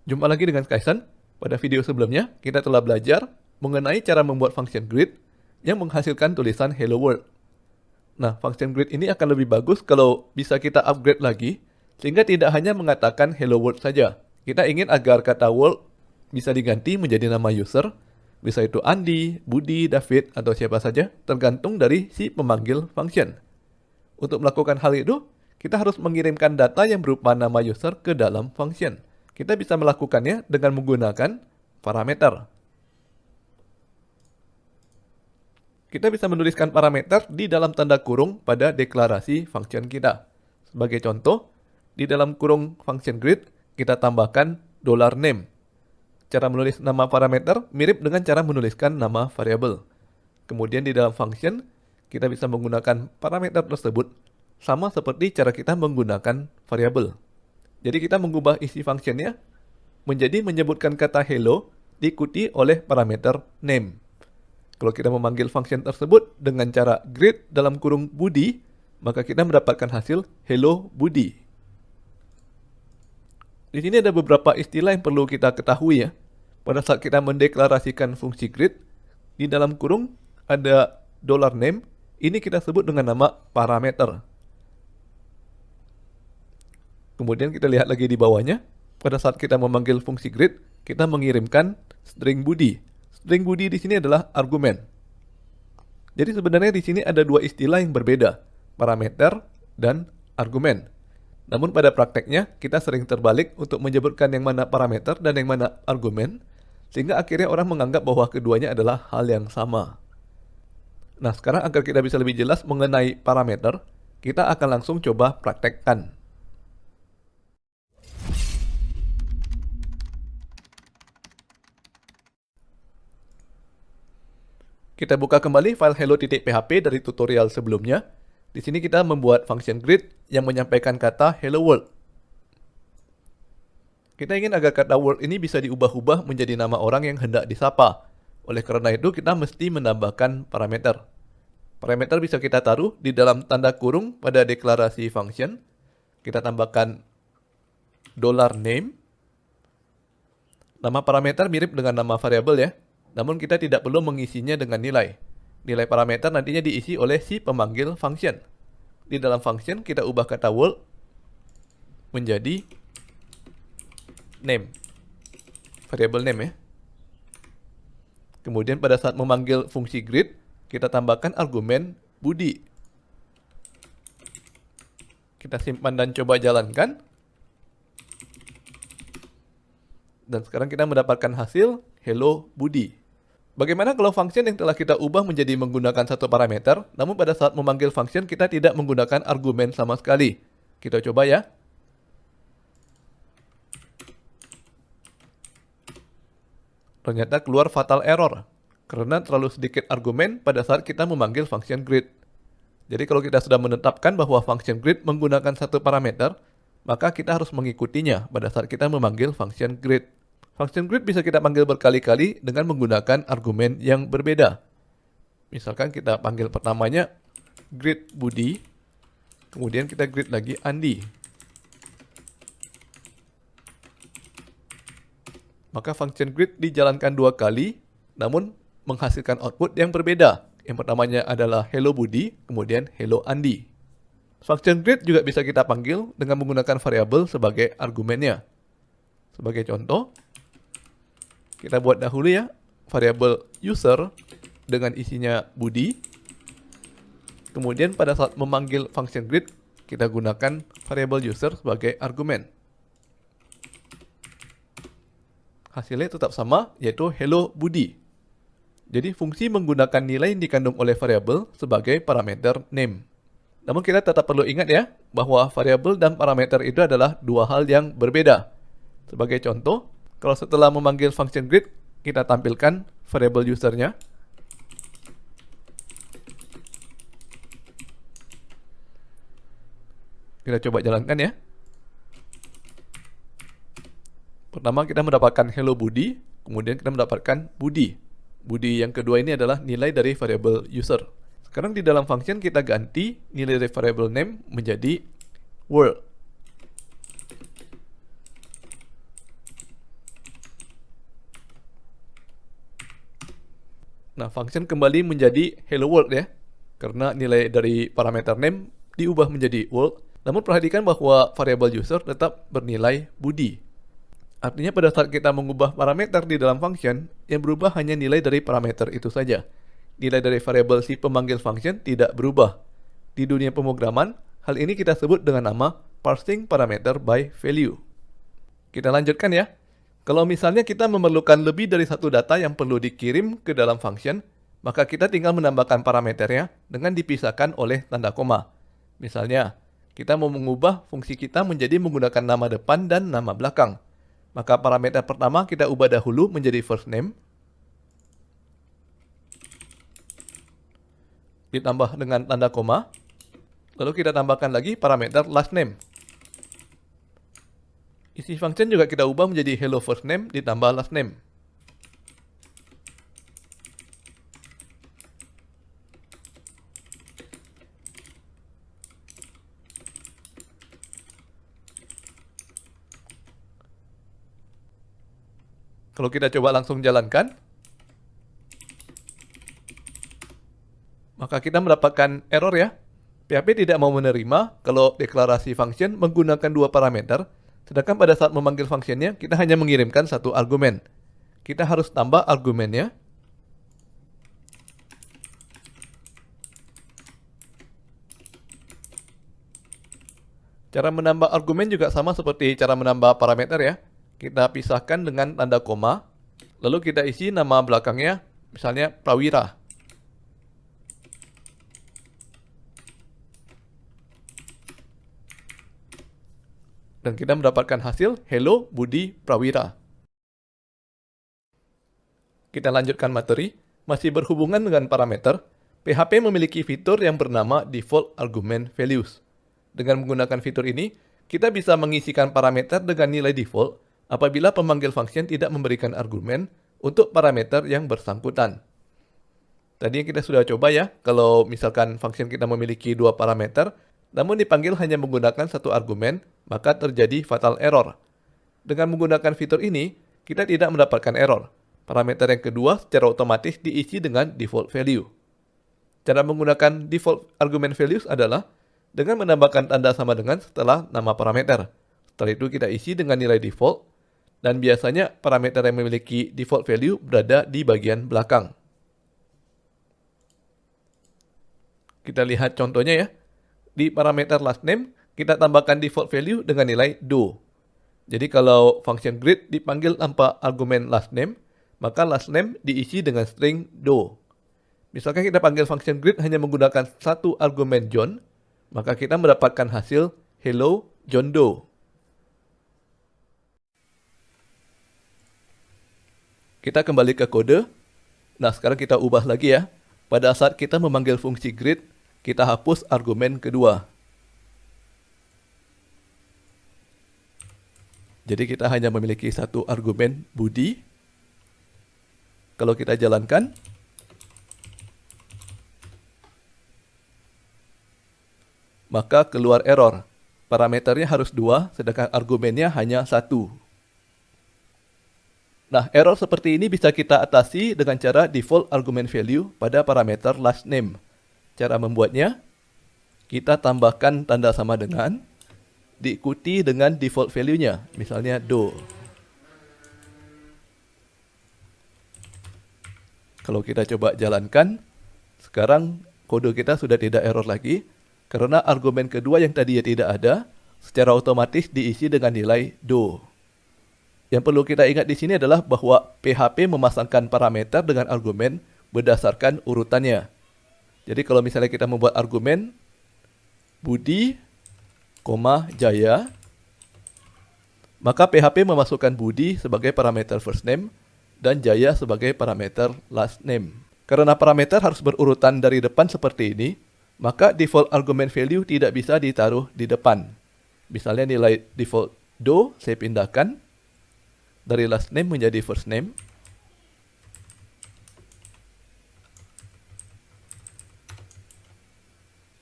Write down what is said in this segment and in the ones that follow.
Jumpa lagi dengan Kaisan. Pada video sebelumnya, kita telah belajar mengenai cara membuat function grid yang menghasilkan tulisan Hello World. Nah, function grid ini akan lebih bagus kalau bisa kita upgrade lagi, sehingga tidak hanya mengatakan Hello World saja. Kita ingin agar kata world bisa diganti menjadi nama user, bisa itu Andi, Budi, David, atau siapa saja, tergantung dari si pemanggil function. Untuk melakukan hal itu, kita harus mengirimkan data yang berupa nama user ke dalam function. Kita bisa melakukannya dengan menggunakan parameter. Kita bisa menuliskan parameter di dalam tanda kurung pada deklarasi function kita. Sebagai contoh, di dalam kurung function grid, kita tambahkan $name. Cara menulis nama parameter mirip dengan cara menuliskan nama variabel. Kemudian di dalam function, kita bisa menggunakan parameter tersebut sama seperti cara kita menggunakan variabel. Jadi kita mengubah isi functionnya menjadi menyebutkan kata hello diikuti oleh parameter name. Kalau kita memanggil function tersebut dengan cara grid dalam kurung Budi, maka kita mendapatkan hasil hello Budi. Di sini ada beberapa istilah yang perlu kita ketahui ya. Pada saat kita mendeklarasikan fungsi grid, di dalam kurung ada $name, ini kita sebut dengan nama parameter. Kemudian kita lihat lagi di bawahnya, pada saat kita memanggil fungsi grid, kita mengirimkan string Budi. String Budi di sini adalah argumen. Jadi sebenarnya di sini ada dua istilah yang berbeda, parameter dan argumen. Namun pada prakteknya, kita sering terbalik untuk menyebutkan yang mana parameter dan yang mana argumen, sehingga akhirnya orang menganggap bahwa keduanya adalah hal yang sama. Nah, sekarang agar kita bisa lebih jelas mengenai parameter, kita akan langsung coba praktekkan. Kita buka kembali file hello.php dari tutorial sebelumnya. Di sini kita membuat function grid yang menyampaikan kata hello world. Kita ingin agar kata world ini bisa diubah-ubah menjadi nama orang yang hendak disapa. Oleh karena itu, kita mesti menambahkan parameter. Parameter bisa kita taruh di dalam tanda kurung pada deklarasi function. Kita tambahkan $name. Nama parameter mirip dengan nama variabel ya. Namun kita tidak perlu mengisinya dengan nilai. Nilai parameter nantinya diisi oleh si pemanggil function. Di dalam function kita ubah kata world menjadi name. Variabel name ya. Kemudian pada saat memanggil fungsi grid, kita tambahkan argumen Budi. Kita simpan dan coba jalankan. Dan sekarang kita mendapatkan hasil hello Budi. Bagaimana kalau function yang telah kita ubah menjadi menggunakan satu parameter, namun pada saat memanggil function kita tidak menggunakan argumen sama sekali? Kita coba ya. Ternyata keluar fatal error, karena terlalu sedikit argumen pada saat kita memanggil function grid. Jadi kalau kita sudah menetapkan bahwa function grid menggunakan satu parameter, maka kita harus mengikutinya pada saat kita memanggil function grid. Function grid bisa kita panggil berkali-kali dengan menggunakan argumen yang berbeda. Misalkan kita panggil pertamanya grid Budi, kemudian kita grid lagi Andi. Maka function grid dijalankan dua kali, namun menghasilkan output yang berbeda. Yang pertamanya adalah hello Budi, kemudian hello Andi. Function grid juga bisa kita panggil dengan menggunakan variabel sebagai argumennya. Sebagai contoh, kita buat dahulu ya, variabel user dengan isinya Budi. Kemudian pada saat memanggil function grid, kita gunakan variabel user sebagai argumen. Hasilnya tetap sama, yaitu hello Budi. Jadi fungsi menggunakan nilai yang dikandung oleh variabel sebagai parameter name. Namun kita tetap perlu ingat ya, bahwa variabel dan parameter itu adalah dua hal yang berbeda. Sebagai contoh, kalau setelah memanggil function grid, kita tampilkan variabel usernya. Kita coba jalankan ya. Pertama kita mendapatkan hello Budi, kemudian kita mendapatkan Budi. Budi yang kedua ini adalah nilai dari variabel user. Sekarang di dalam function kita ganti nilai dari variabel name menjadi world. Nah, function kembali menjadi hello world ya, karena nilai dari parameter name diubah menjadi world. Namun perhatikan bahwa variabel user tetap bernilai Budi. Artinya pada saat kita mengubah parameter di dalam function, yang berubah hanya nilai dari parameter itu saja. Nilai dari variabel si pemanggil function tidak berubah. Di dunia pemrograman, hal ini kita sebut dengan nama parsing parameter by value. Kita lanjutkan ya. Kalau misalnya kita memerlukan lebih dari satu data yang perlu dikirim ke dalam function, maka kita tinggal menambahkan parameternya dengan dipisahkan oleh tanda koma. Misalnya, kita mau mengubah fungsi kita menjadi menggunakan nama depan dan nama belakang. Maka parameter pertama kita ubah dahulu menjadi first name, ditambah dengan tanda koma, lalu kita tambahkan lagi parameter last name. Isi function juga kita ubah menjadi hello first name ditambah last name. Kalau kita coba langsung jalankan, maka kita mendapatkan error ya. PHP tidak mau menerima kalau deklarasi function menggunakan dua parameter, sedangkan pada saat memanggil functionnya, kita hanya mengirimkan satu argumen. Kita harus tambah argumennya. Cara menambah argumen juga sama seperti cara menambah parameter ya. Kita pisahkan dengan tanda koma, lalu kita isi nama belakangnya, misalnya Prawira. Dan kita mendapatkan hasil hello Budi Prawira. Kita lanjutkan materi, masih berhubungan dengan parameter. PHP memiliki fitur yang bernama default argument values. Dengan menggunakan fitur ini, kita bisa mengisikan parameter dengan nilai default apabila pemanggil function tidak memberikan argumen untuk parameter yang bersangkutan. Tadi kita sudah coba ya, kalau misalkan function kita memiliki dua parameter, namun dipanggil hanya menggunakan satu argumen, maka terjadi fatal error. Dengan menggunakan fitur ini, kita tidak mendapatkan error. Parameter yang kedua secara otomatis diisi dengan default value. Cara menggunakan default argument values adalah dengan menambahkan tanda sama dengan setelah nama parameter. Setelah itu kita isi dengan nilai default, dan biasanya parameter yang memiliki default value berada di bagian belakang. Kita lihat contohnya ya. Di parameter last name, kita tambahkan default value dengan nilai do. Jadi kalau function greet dipanggil tanpa argumen last name, maka last name diisi dengan string do. Misalkan kita panggil function greet hanya menggunakan satu argumen John, maka kita mendapatkan hasil hello John Doe. Kita kembali ke kode. Nah, sekarang kita ubah lagi ya. Pada saat kita memanggil fungsi greet, kita hapus argumen kedua. Jadi kita hanya memiliki satu argumen Budi. Kalau kita jalankan, maka keluar error. Parameternya harus 2, sedangkan argumennya hanya 1. Nah, error seperti ini bisa kita atasi dengan cara default argument value pada parameter last name. Cara membuatnya, kita tambahkan tanda sama dengan, diikuti dengan default value-nya, misalnya do. Kalau kita coba jalankan, sekarang kode kita sudah tidak error lagi, karena argumen kedua yang tadinya tidak ada, secara otomatis diisi dengan nilai do. Yang perlu kita ingat di sini adalah bahwa PHP memasangkan parameter dengan argumen berdasarkan urutannya. Jadi kalau misalnya kita membuat argumen Budi, Jaya, maka PHP memasukkan Budi sebagai parameter first name dan Jaya sebagai parameter last name. Karena parameter harus berurutan dari depan seperti ini, maka default argument value tidak bisa ditaruh di depan. Misalnya nilai default do saya pindahkan dari last name menjadi first name.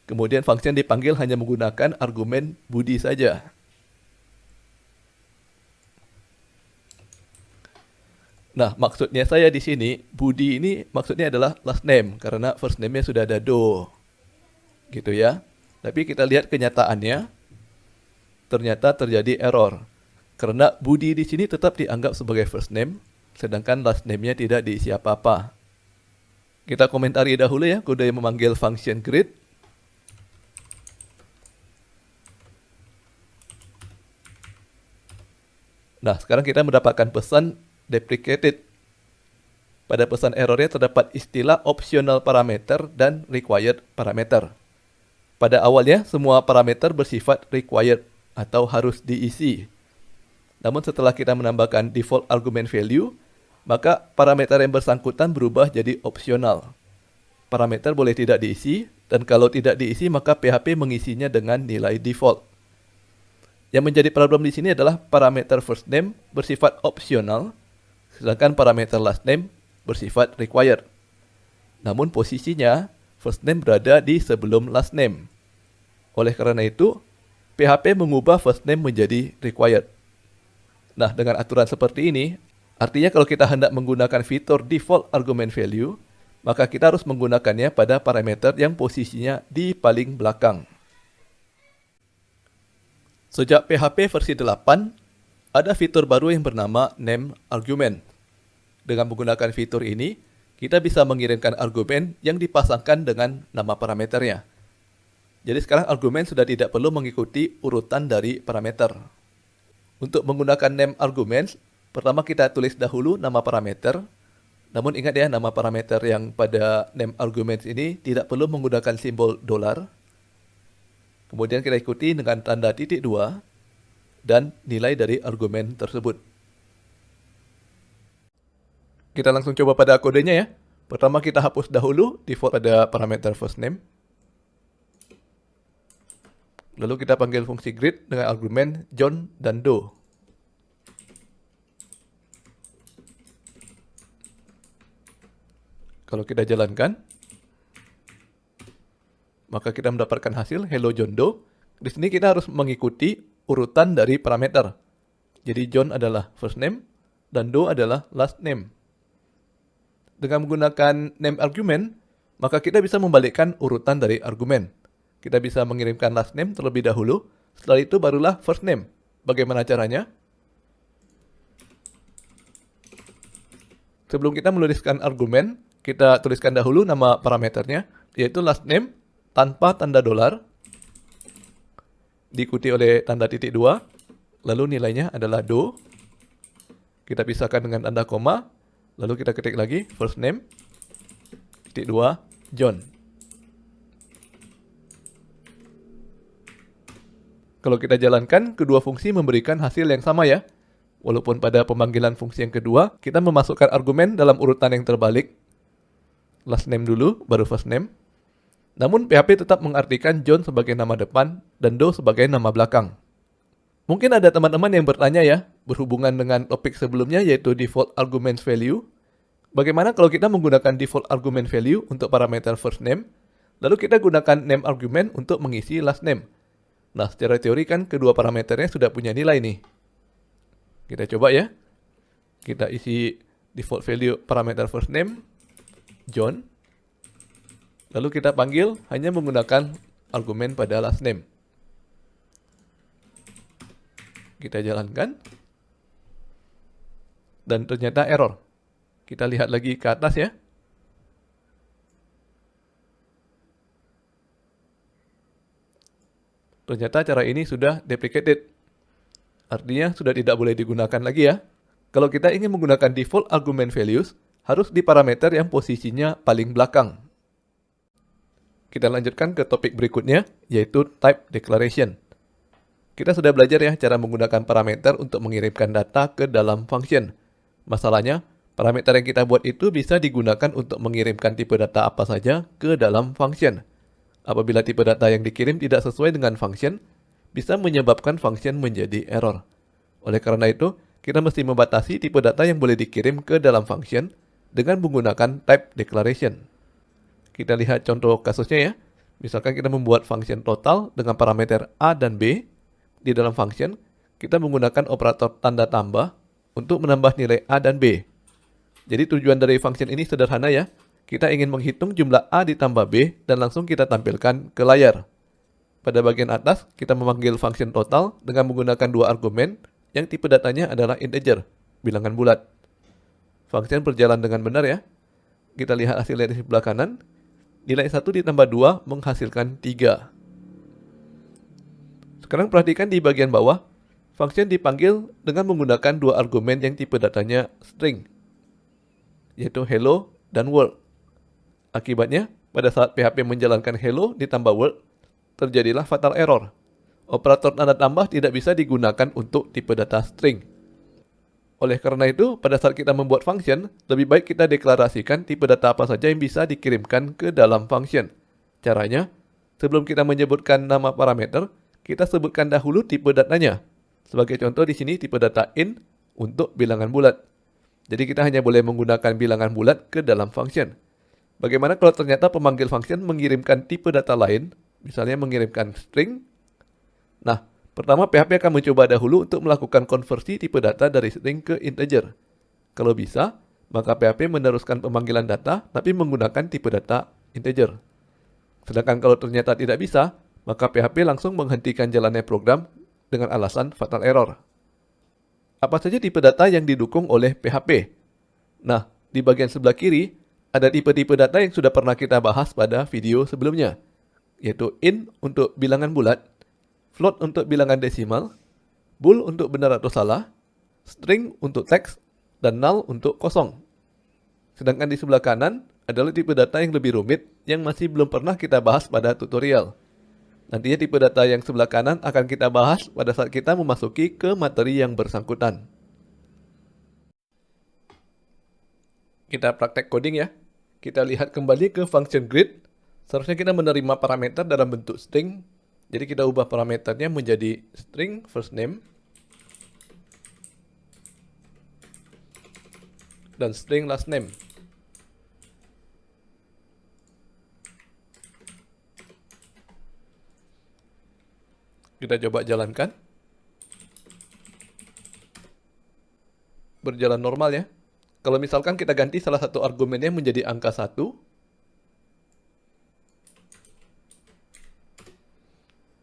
Kemudian function dipanggil hanya menggunakan argumen Budi saja. Nah, maksudnya saya di sini, Budi ini maksudnya adalah last name, karena first name-nya sudah ada Do. Gitu ya. Tapi kita lihat kenyataannya, ternyata terjadi error. Karena Budi di sini tetap dianggap sebagai first name, sedangkan last name-nya tidak diisi apa-apa. Kita komentari dahulu ya, kode yang memanggil function greet. Nah, sekarang kita mendapatkan pesan deprecated. Pada pesan errornya terdapat istilah optional parameter dan required parameter. Pada awalnya, semua parameter bersifat required atau harus diisi. Namun setelah kita menambahkan default argument value, maka parameter yang bersangkutan berubah jadi opsional. Parameter boleh tidak diisi, dan kalau tidak diisi maka PHP mengisinya dengan nilai default. Yang menjadi problem di sini adalah parameter first name bersifat opsional, sedangkan parameter last name bersifat required. Namun posisinya, first name berada di sebelum last name. Oleh karena itu, PHP mengubah first name menjadi required. Nah, dengan aturan seperti ini, artinya kalau kita hendak menggunakan fitur default argument value, maka kita harus menggunakannya pada parameter yang posisinya di paling belakang. Sejak PHP versi 8, ada fitur baru yang bernama name argument. Dengan menggunakan fitur ini, kita bisa mengirimkan argumen yang dipasangkan dengan nama parameternya. Jadi sekarang argumen sudah tidak perlu mengikuti urutan dari parameter. Untuk menggunakan name argument, pertama kita tulis dahulu nama parameter. Namun ingat ya, nama parameter yang pada name argument ini tidak perlu menggunakan simbol $. Kemudian kita ikuti dengan tanda titik 2 dan nilai dari argumen tersebut. Kita langsung coba pada kodenya ya. Pertama kita hapus dahulu default pada parameter first name. Lalu kita panggil fungsi greet dengan argumen John dan Do. Kalau kita jalankan, maka kita mendapatkan hasil Hello John Doe. Di sini kita harus mengikuti urutan dari parameter. Jadi John adalah first name dan Doe adalah last name. Dengan menggunakan name argument, maka kita bisa membalikkan urutan dari argumen. Kita bisa mengirimkan last name terlebih dahulu, setelah itu barulah first name. Bagaimana caranya? Sebelum kita menuliskan argumen, kita tuliskan dahulu nama parameternya, yaitu last name tanpa tanda $, diikuti oleh tanda titik 2, lalu nilainya adalah Do. Kita pisahkan dengan tanda koma, lalu kita ketik lagi first name, titik 2, John. Kalau kita jalankan, kedua fungsi memberikan hasil yang sama ya. Walaupun pada pemanggilan fungsi yang kedua, kita memasukkan argumen dalam urutan yang terbalik. Last name dulu, baru first name. Namun PHP tetap mengartikan John sebagai nama depan dan Doe sebagai nama belakang. Mungkin ada teman-teman yang bertanya ya, berhubungan dengan topik sebelumnya yaitu default argument value. Bagaimana kalau kita menggunakan default argument value untuk parameter first name, lalu kita gunakan name argument untuk mengisi last name. Nah, secara teori kan kedua parameternya sudah punya nilai nih. Kita coba ya. Kita isi default value parameter first name, John. Lalu kita panggil hanya menggunakan argumen pada last name. Kita jalankan. Dan ternyata error. Kita lihat lagi ke atas ya. Ternyata cara ini sudah deprecated. Artinya sudah tidak boleh digunakan lagi ya. Kalau kita ingin menggunakan default argument values, harus di parameter yang posisinya paling belakang. Kita lanjutkan ke topik berikutnya, yaitu type declaration. Kita sudah belajar ya cara menggunakan parameter untuk mengirimkan data ke dalam function. Masalahnya, parameter yang kita buat itu bisa digunakan untuk mengirimkan tipe data apa saja ke dalam function. Apabila tipe data yang dikirim tidak sesuai dengan function, bisa menyebabkan function menjadi error. Oleh karena itu, kita mesti membatasi tipe data yang boleh dikirim ke dalam function dengan menggunakan type declaration. Kita lihat contoh kasusnya ya. Misalkan kita membuat function total dengan parameter A dan B. Di dalam function, kita menggunakan operator tanda tambah untuk menambah nilai A dan B. Jadi tujuan dari function ini sederhana ya. Kita ingin menghitung jumlah A ditambah B dan langsung kita tampilkan ke layar. Pada bagian atas, kita memanggil function total dengan menggunakan dua argumen yang tipe datanya adalah integer, bilangan bulat. Function berjalan dengan benar ya. Kita lihat hasilnya di sebelah kanan. Nilai 1 ditambah 2 menghasilkan 3. Sekarang perhatikan di bagian bawah. Function dipanggil dengan menggunakan dua argumen yang tipe datanya string, yaitu hello dan world. Akibatnya, pada saat PHP menjalankan hello ditambah world, terjadilah fatal error. Operator tanda tambah tidak bisa digunakan untuk tipe data string. Oleh karena itu, pada saat kita membuat function, lebih baik kita deklarasikan tipe data apa saja yang bisa dikirimkan ke dalam function. Caranya, sebelum kita menyebutkan nama parameter, kita sebutkan dahulu tipe datanya. Sebagai contoh di sini tipe data int untuk bilangan bulat. Jadi kita hanya boleh menggunakan bilangan bulat ke dalam function. Bagaimana kalau ternyata pemanggil function mengirimkan tipe data lain, misalnya mengirimkan string? Nah, pertama PHP akan mencoba dahulu untuk melakukan konversi tipe data dari string ke integer. Kalau bisa, maka PHP meneruskan pemanggilan data tapi menggunakan tipe data integer. Sedangkan kalau ternyata tidak bisa, maka PHP langsung menghentikan jalannya program dengan alasan fatal error. Apa saja tipe data yang didukung oleh PHP? Nah, di bagian sebelah kiri, ada tipe-tipe data yang sudah pernah kita bahas pada video sebelumnya, yaitu int untuk bilangan bulat, float untuk bilangan desimal, bool untuk benar atau salah, string untuk teks, dan null untuk kosong. Sedangkan di sebelah kanan adalah tipe data yang lebih rumit yang masih belum pernah kita bahas pada tutorial. Nantinya tipe data yang sebelah kanan akan kita bahas pada saat kita memasuki ke materi yang bersangkutan. Kita praktek coding ya. Kita lihat kembali ke function greet. Seharusnya kita menerima parameter dalam bentuk string. Jadi kita ubah parameternya menjadi string first name dan string last name. Kita coba jalankan. Berjalan normal ya. Kalau misalkan kita ganti salah satu argumennya menjadi angka 1,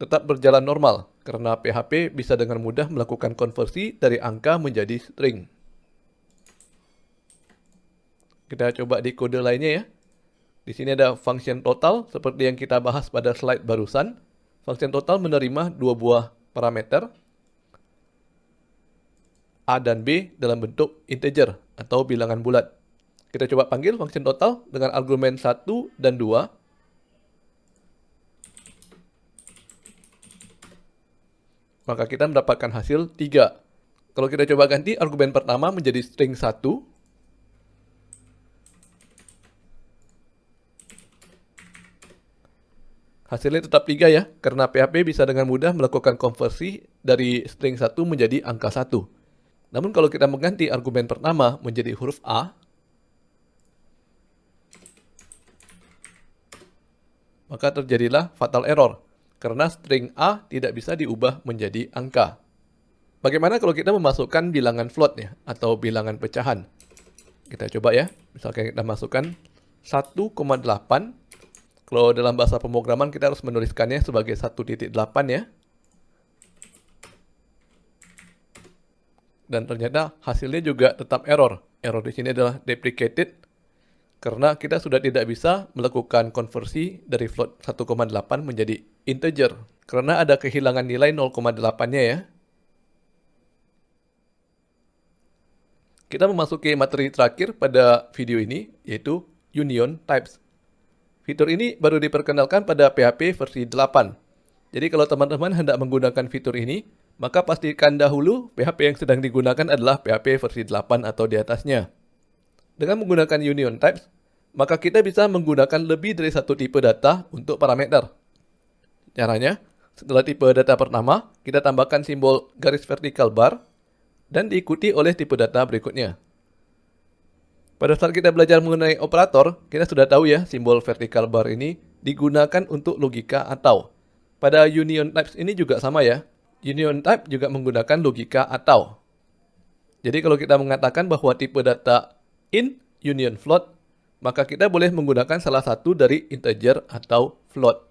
tetap berjalan normal, karena PHP bisa dengan mudah melakukan konversi dari angka menjadi string. Kita coba di kode lainnya ya. Di sini ada function total, seperti yang kita bahas pada slide barusan. Function total menerima dua buah parameter, A dan B dalam bentuk integer atau bilangan bulat. Kita coba panggil function total dengan argumen 1 dan 2. Maka kita mendapatkan hasil 3. Kalau kita coba ganti argumen pertama menjadi string 1, hasilnya tetap 3 ya, karena PHP bisa dengan mudah melakukan konversi dari string 1 menjadi angka 1. Namun kalau kita mengganti argumen pertama menjadi huruf A, maka terjadilah fatal error, karena string A tidak bisa diubah menjadi angka. Bagaimana kalau kita memasukkan bilangan float ya, atau bilangan pecahan? Kita coba ya, misalkan kita masukkan 1,8. Kalau dalam bahasa pemrograman kita harus menuliskannya sebagai 1.8 ya. Dan ternyata hasilnya juga tetap error. Error di sini adalah deprecated karena kita sudah tidak bisa melakukan konversi dari float 1,8 menjadi integer karena ada kehilangan nilai 0,8-nya ya. Kita memasuki materi terakhir pada video ini, yaitu union types. Fitur ini baru diperkenalkan pada PHP versi 8. Jadi kalau teman-teman hendak menggunakan fitur ini, maka pastikan dahulu PHP yang sedang digunakan adalah PHP versi 8 atau di atasnya. Dengan menggunakan union types, maka kita bisa menggunakan lebih dari satu tipe data untuk parameter. Caranya, setelah tipe data pertama, kita tambahkan simbol garis vertikal bar dan diikuti oleh tipe data berikutnya. Pada saat kita belajar mengenai operator, kita sudah tahu ya simbol vertikal bar ini digunakan untuk logika atau. Pada union types ini juga sama ya. Union type juga menggunakan logika atau. Jadi kalau kita mengatakan bahwa tipe data int, union float, maka kita boleh menggunakan salah satu dari integer atau float.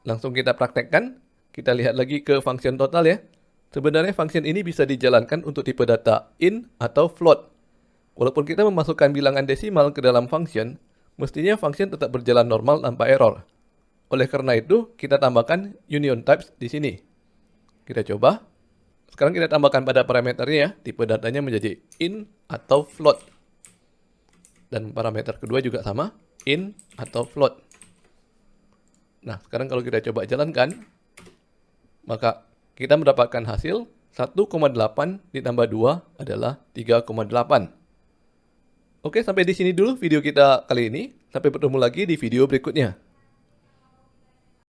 Langsung kita praktekkan. Kita lihat lagi ke function total ya. Sebenarnya function ini bisa dijalankan untuk tipe data int atau float. Walaupun kita memasukkan bilangan desimal ke dalam function, mestinya function tetap berjalan normal tanpa error. Oleh karena itu, kita tambahkan union types di sini. Kita coba. Sekarang kita tambahkan pada parameternya ya, tipe datanya menjadi int atau float. Dan parameter kedua juga sama, int atau float. Nah, sekarang kalau kita coba jalankan, maka kita mendapatkan hasil 1,8 ditambah 2 adalah 3,8. Oke, sampai di sini dulu video kita kali ini. Sampai bertemu lagi di video berikutnya.